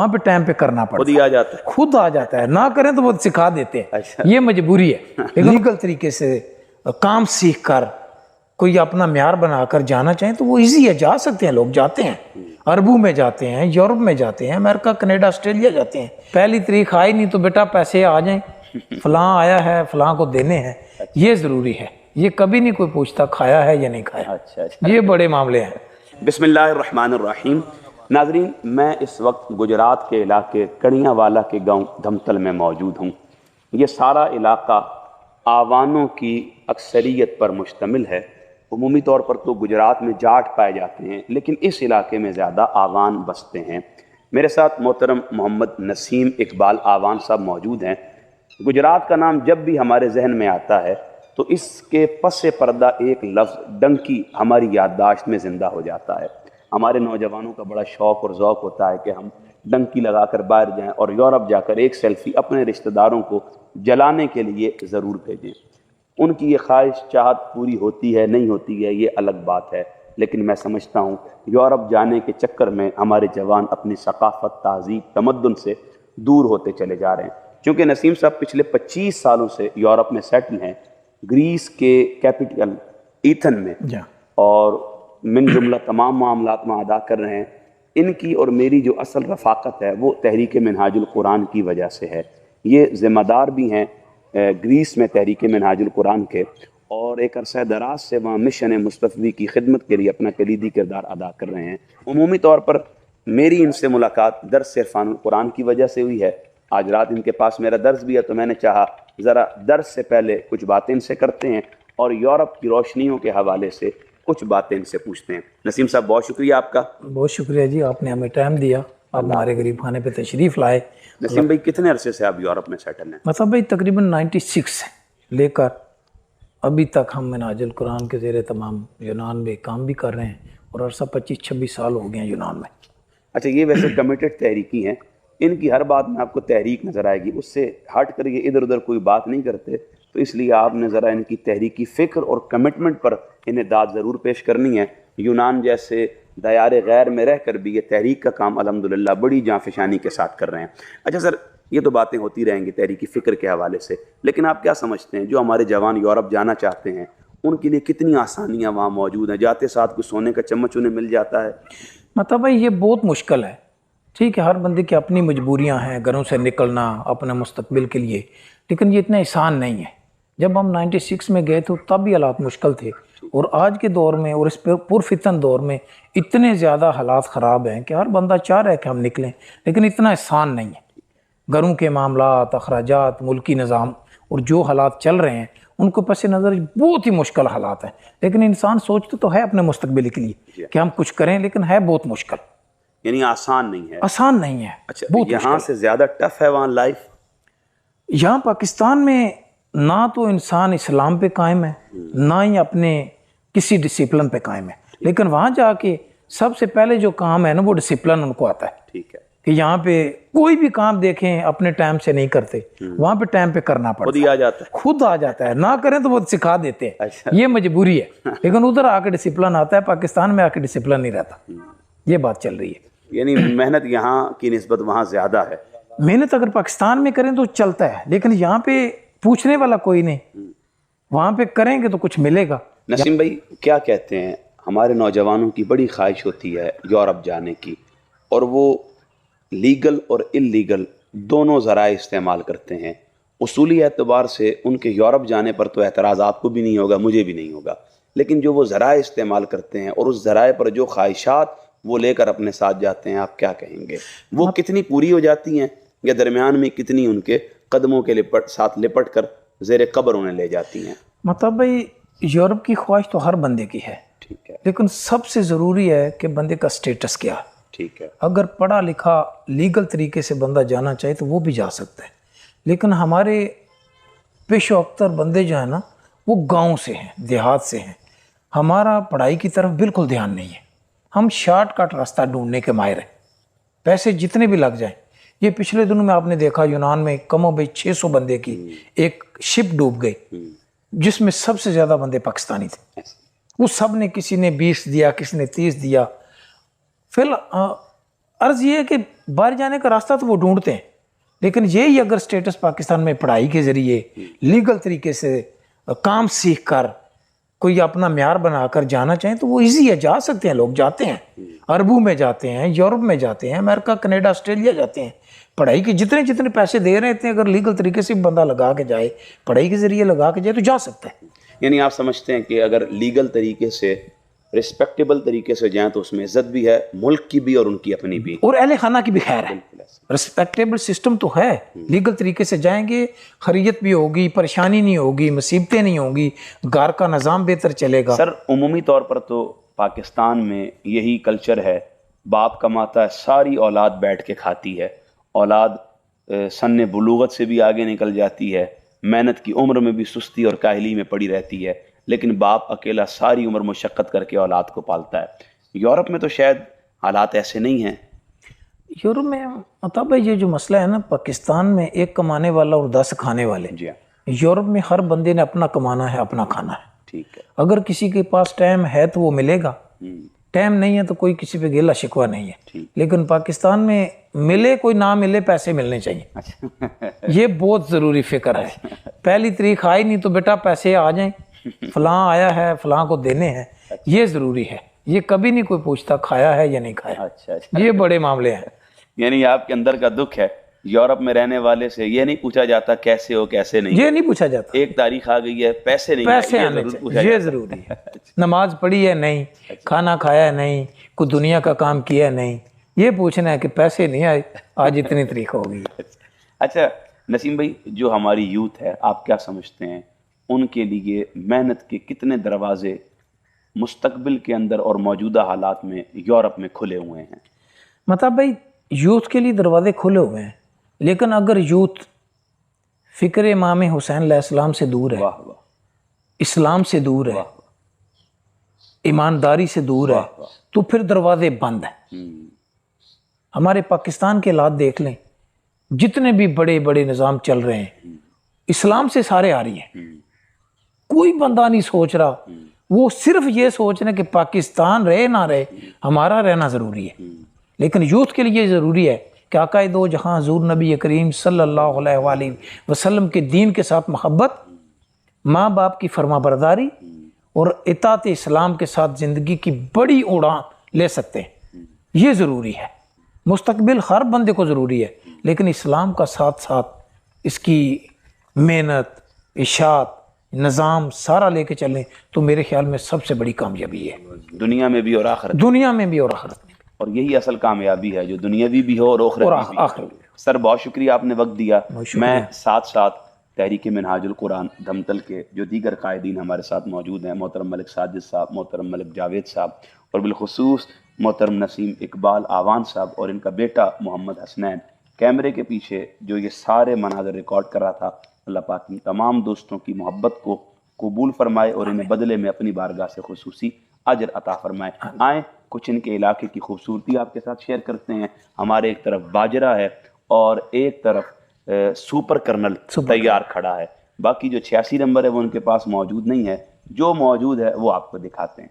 वहाँ पे टाइम पे करना पड़ता है, खुद ही आ जाता है, खुद आ जाता है, ना करें तो वो सिखा देते हैं। अच्छा। ये मजबूरी है। लेकिन लीगल तरीके से काम सीख कर कोई अपना म्यार बनाकर जाना चाहे तो वो इजी है, जा सकते हैं, लोग जाते हैं, अरबों में जाते हैं, यूरोप में जाते हैं, अमेरिका, कनाडा, ऑस्ट्रेलिया जाते हैं। पहली तारीख आई नहीं तो बेटा पैसे आ जाएं, फलां आया है, फलां को देने हैं, ये ज़रूरी है। ये कभी नहीं कोई पूछता खाया है या नहीं खाया। अच्छा। ये बड़े मामले हैं। बिस्मिल्लाहिर्रहमानिर्रहीम। नाज़रीन, मैं इस वक्त गुजरात के इलाके कड़ियावाला के गांव धमतल में मौजूद हूँ। ये सारा इलाका आवानों की अक्सरियत पर मुश्तमिल है। उमूमी तौर पर तो गुजरात में जाट पाए जाते हैं, लेकिन इस इलाके में ज़्यादा आवान बसते हैं। मेरे साथ मोहतरम मोहम्मद नसीम इकबाल आवान साहब मौजूद हैं। गुजरात का नाम जब भी हमारे जहन में आता है तो इसके पस पर्दा एक लफ्ज़ डंकी हमारी याददाश्त में ज़िंदा हो जाता है। हमारे नौजवानों का बड़ा शौक़ और ज़ौक़ होता है कि हम डंकी लगाकर बाहर जाएं और यूरोप जाकर एक सेल्फ़ी अपने रिश्तेदारों को जलाने के लिए ज़रूर भेजें। उनकी ये ख्वाहिश चाहत पूरी होती है नहीं होती है ये अलग बात है, लेकिन मैं समझता हूँ यूरोप जाने के चक्कर में हमारे जवान अपनी सकाफ़त, तहज़ीब, तमद्दुन से दूर होते चले जा रहे हैं। चूँकि नसीम साहब पिछले 25 सालों से यूरोप में सेटल हैं, ग्रीस के कैपिटल ईथन में, और मिन जुमला तमाम मामलात में अदा कर रहे हैं। इनकी और मेरी जो असल रफ़ाकत है वो तहरीक मिनहाजुल कुरान की वजह से है। ये ज़िम्मेदार भी हैं ग्रीस में तहरीक मिनहाजुल कुरान के, और एक अरसा दराज से वहाँ मिशन मुस्तफ़वी की खिदमत के लिए अपना कलीदी किरदार अदा कर रहे हैं। उमूमी तौर पर मेरी इनसे मुलाकात दर्स इरफ़ानुल कुरान की वजह से हुई है। आज रात इनके पास मेरा दर्स भी है, तो मैंने चाहा ज़रा दर्स से पहले कुछ बातें इनसे करते हैं और यूरोप की रोशनियों के हवाले से कुछ बातें इनसे पूछते हैं। नसीम साहब, बहुत शुक्रिया आपका। बहुत शुक्रिया जी, आपने हमें टाइम दिया, आप हमारे गरीब खाने पे तशरीफ़ लाए। नसीम भाई, कितने अरसे से आप यूरोप में सेटल हैं? मतलब भाई तकरीबन 96 से लेकर अभी तक हम मिनहाजुल कुरान के ज़ेरे तमाम यूनान में काम भी कर रहे हैं, और अरसा 25-26 साल हो गए हैं यूनान में। अच्छा, ये वैसे कमिटेड तहरीकी हैं, इनकी हर बात में आपको तहरीक नज़र आएगी, उससे हट कर ये इधर उधर कोई बात नहीं करते, तो इसलिए आपने ज़रा इनकी तहरीकी फ़िक्र और कमिटमेंट पर इन्हें दाद ज़रूर पेश करनी है। यूनान जैसे दयारे गैर में रह कर भी ये तहरीक का काम अल्हम्दुलिल्लाह बड़ी जांफशानी के साथ कर रहे हैं। अच्छा सर, ये तो बातें होती रहेंगी तहरीकी फ़िक्र के हवाले से, लेकिन आप क्या समझते हैं जो हमारे जवान यूरोप जाना चाहते हैं उनके लिए कितनी आसानियाँ वहाँ मौजूद हैं? जाते साथ कुछ सोने का चम्मच उन्हें मिल जाता है? मतलब भाई ये बहुत मुश्किल है। ठीक है, हर बंदे की अपनी मजबूरियां हैं, घरों से निकलना अपने मुस्तकबिल के लिए, लेकिन ये इतना आसान नहीं है। जब हम 96 में गए थे तब भी हालात मुश्किल थे, और आज के दौर में और इस पुरफितन दौर में इतने ज़्यादा हालात ख़राब हैं कि हर बंदा चाह रहा है कि हम निकलें, लेकिन इतना आसान नहीं है। घरों के मामलात, अखराजात, मुल्की निज़ाम और जो हालात चल रहे हैं उनको पस नज़र बहुत ही मुश्किल हालात हैं। लेकिन इंसान सोचता तो है अपने मुस्तकबिल के लिए कि हम कुछ करें, लेकिन है बहुत मुश्किल, यानी आसान नहीं है। आसान नहीं है। अच्छा, बहुत यहाँ से ज़्यादा टफ है वहाँ लाइफ? यहाँ पाकिस्तान में ना तो इंसान इस्लाम पे कायम है, ना ही अपने किसी डिसिप्लिन पे कायम है, लेकिन वहाँ जाके सबसे पहले जो काम है ना वो डिसिप्लिन उनको आता है। ठीक है कि यहाँ पे कोई भी काम देखें अपने टाइम से नहीं करते, वहाँ पे टाइम पे करना पड़ता है, खुद ही आ जाता है, खुद आ जाता है, ना करें तो वो सिखा देते हैं। अच्छा। ये मजबूरी है, लेकिन उधर आके डिसिप्लिन आता है, पाकिस्तान में आके डिसिप्लिन नहीं रहता। ये बात चल रही है। यानी मेहनत यहाँ की निस्बत वहाँ ज़्यादा है। मेहनत अगर पाकिस्तान में करें तो चलता है, लेकिन यहाँ पे पूछने वाला कोई नहीं, वहाँ पे करेंगे तो कुछ मिलेगा। नसीम भाई, क्या कहते हैं, हमारे नौजवानों की बड़ी ख्वाहिश होती है यूरोप जाने की, और वो लीगल और इल्लीगल दोनों ज़राए इस्तेमाल करते हैं। उसूली एतबार से उनके यूरोप जाने पर तो एतराज़ आपको भी नहीं होगा, मुझे भी नहीं होगा, लेकिन जो वो ज़राए इस्तेमाल करते हैं और उस ज़राए पर जो ख्वाहिशात वो लेकर अपने साथ जाते हैं, आप क्या कहेंगे? वो कितनी पूरी हो जाती हैं या दरमियान में कितनी उनके कदमों के साथ लिपट कर ज़ेरे कब्र उन्हें ले जाती हैं? मतलब भाई यूरोप की ख्वाहिश तो हर बंदे की है, ठीक है, लेकिन सबसे ज़रूरी है कि बंदे का स्टेटस क्या है। ठीक है, अगर पढ़ा लिखा लीगल तरीके से बंदा जाना चाहे तो वो भी जा सकता है, लेकिन हमारे पेशो अख्तर बंदे जो है ना वो गांव से हैं, देहात से हैं, हमारा पढ़ाई की तरफ बिल्कुल ध्यान नहीं है। हम शॉर्टकट रास्ता ढूंढने के माहिर हैं, पैसे जितने भी लग जाएं। ये पिछले दिनों में आपने देखा यूनान में कमो भाई 600 बंदे की एक शिप डूब गई, जिसमें सबसे ज़्यादा बंदे पाकिस्तानी थे। वो सब ने, किसी ने 20 दिया, किसी ने 30 दिया। फिर عرض یہ ہے کہ باہر جانے کا راستہ تو وہ ڈھونڈتے ہیں، لیکن یہی اگر سٹیٹس پاکستان میں پڑھائی کے ذریعے لیگل طریقے سے کام سیکھ کر کوئی اپنا معیار بنا کر جانا چاہیں تو وہ ایزی ہے، جا سکتے ہیں، لوگ جاتے ہیں، عربوں میں جاتے ہیں، یورپ میں جاتے ہیں، امریکہ، کینیڈا، آسٹریلیا جاتے ہیں۔ پڑھائی کے جتنے پیسے دے رہے تھے، اگر لیگل طریقے سے بندہ لگا کے جائے، پڑھائی کے ذریعے لگا کے جائے تو جا سکتا ہے۔ یعنی آپ سمجھتے ہیں کہ اگر لیگل طریقے سے، رسپیکٹیبل طریقے سے جائیں تو اس میں عزت بھی ہے، ملک کی بھی اور ان کی اپنی بھی، اور اہل خانہ کی بھی خیر ہے۔ رسپیکٹیبل سسٹم تو ہے، لیگل طریقے سے جائیں گے، خیریت بھی ہوگی، پریشانی نہیں ہوگی، مصیبتیں نہیں ہوں گی، گھر کا نظام بہتر چلے گا۔ سر عمومی طور پر تو پاکستان میں یہی کلچر ہے، باپ کماتا ہے، ساری اولاد بیٹھ کے کھاتی ہے، اولاد سن بلوغت سے بھی آگے نکل جاتی ہے، محنت کی عمر میں بھی سستی اور کاہلی میں پڑی رہتی ہے، لیکن باپ اکیلا ساری عمر مشقت کر کے اولاد کو پالتا ہے۔ یورپ میں تو شاید حالات ایسے نہیں ہیں۔ یورپ میں عطا بھائی یہ جو مسئلہ ہے نا، پاکستان میں ایک کمانے والا اور 10 کھانے والے، جی ہاں، یورپ میں ہر بندے نے اپنا کمانا ہے، اپنا کھانا ہے۔ ٹھیک ہے۔ اگر کسی کے پاس ٹائم ہے تو وہ ملے گا، ٹائم نہیں ہے تو کوئی کسی پہ گیلا شکوہ نہیں ہے۔ لیکن پاکستان میں ملے کوئی نہ ملے، پیسے ملنے چاہیے، یہ بہت ضروری فکر ہے۔ پہلی تاریخ آئی نہیں تو بیٹا پیسے آ جائیں، فلاں آیا ہے، فلاں کو دینے ہیں، یہ ضروری ہے۔ یہ کبھی نہیں کوئی پوچھتا کھایا ہے یا نہیں کھایا، اچھا اچھا، یہ بڑے معاملے ہیں۔ یعنی آپ کے اندر کا دکھ ہے، یورپ میں رہنے والے سے یہ نہیں پوچھا جاتا کیسے ہو کیسے نہیں، یہ نہیں پوچھا جاتا، ایک تاریخ آ گئی ہے، پیسے نہیں، پیسے یہ آنے ضرور پوچھا چاہیے، یہ جاتا ہے۔ ضروری ہے۔ نماز پڑھی ہے نہیں، کھانا کھایا ہے نہیں، کوئی دنیا کا کام کیا ہے نہیں، یہ پوچھنا ہے کہ پیسے نہیں آئے، آج اتنی تاریخ ہو گئی۔ اچھا نسیم بھائی، جو ہماری یوتھ ہے، آپ کیا سمجھتے ہیں ان کے لیے محنت کے کتنے دروازے مستقبل کے اندر اور موجودہ حالات میں یورپ میں کھلے ہوئے ہیں؟ مطلب بھائی یوتھ کے لیے دروازے کھلے ہوئے ہیں، لیکن اگر یوتھ فکر امام حسین علیہ السلام سے دور ہے، واہ واہ، اسلام سے دور ہے، ایمانداری سے دور ہے، تو پھر دروازے بند ہیں۔ ہمارے پاکستان کے حالات دیکھ لیں، جتنے بھی بڑے بڑے نظام چل رہے ہیں، اسلام سے سارے آ رہی ہیں۔ کوئی بندہ نہیں سوچ رہا، وہ صرف یہ سوچ رہے ہیں کہ پاکستان رہے نہ رہے، ہمارا رہنا ضروری ہے۔ لیکن یوتھ کے لیے ضروری ہے کہ آقا دو جہاں حضور نبی کریم صلی اللہ علیہ وآلہ وسلم کے دین کے ساتھ محبت، ماں باپ کی فرما برداری اور اطاعت اسلام کے ساتھ زندگی کی بڑی اڑان لے سکتے ہیں، یہ ضروری ہے۔ مستقبل ہر بندے کو ضروری ہے، لیکن اسلام کا ساتھ ساتھ اس کی محنت، اشاعت، نظام سارا لے کے چلیں تو میرے خیال میں سب سے بڑی کامیابی ہے، دنیا میں بھی اور آخرت، دنیا میں بھی اور آخرت میں بھی۔ اور یہی اصل کامیابی ہے جو دنیاوی بھی ہو اور آخرت بھی۔ سر بہت شکریہ، آپ نے وقت دیا۔ میں ساتھ ساتھ تحریک منہاج القرآن دھمتل کے جو دیگر قائدین ہمارے ساتھ موجود ہیں، محترم ملک ساجد صاحب، محترم ملک جاوید صاحب، اور بالخصوص محترم نسیم اقبال آوان صاحب اور ان کا بیٹا محمد حسنین، کیمرے کے پیچھے جو یہ سارے مناظر ریکارڈ کر رہا تھا، اللہ پاک ان تمام دوستوں کی محبت کو قبول فرمائے اور انہیں بدلے میں اپنی بارگاہ سے خصوصی اجر عطا فرمائے۔ آئیں کچھ ان کے علاقے کی خوبصورتی آپ کے ساتھ شیئر کرتے ہیں۔ ہمارے ایک طرف باجرہ ہے اور ایک طرف سپر کرنل تیار کھڑا ہے، باقی جو 86 نمبر ہے وہ ان کے پاس موجود نہیں ہے، جو موجود ہے وہ آپ کو دکھاتے ہیں۔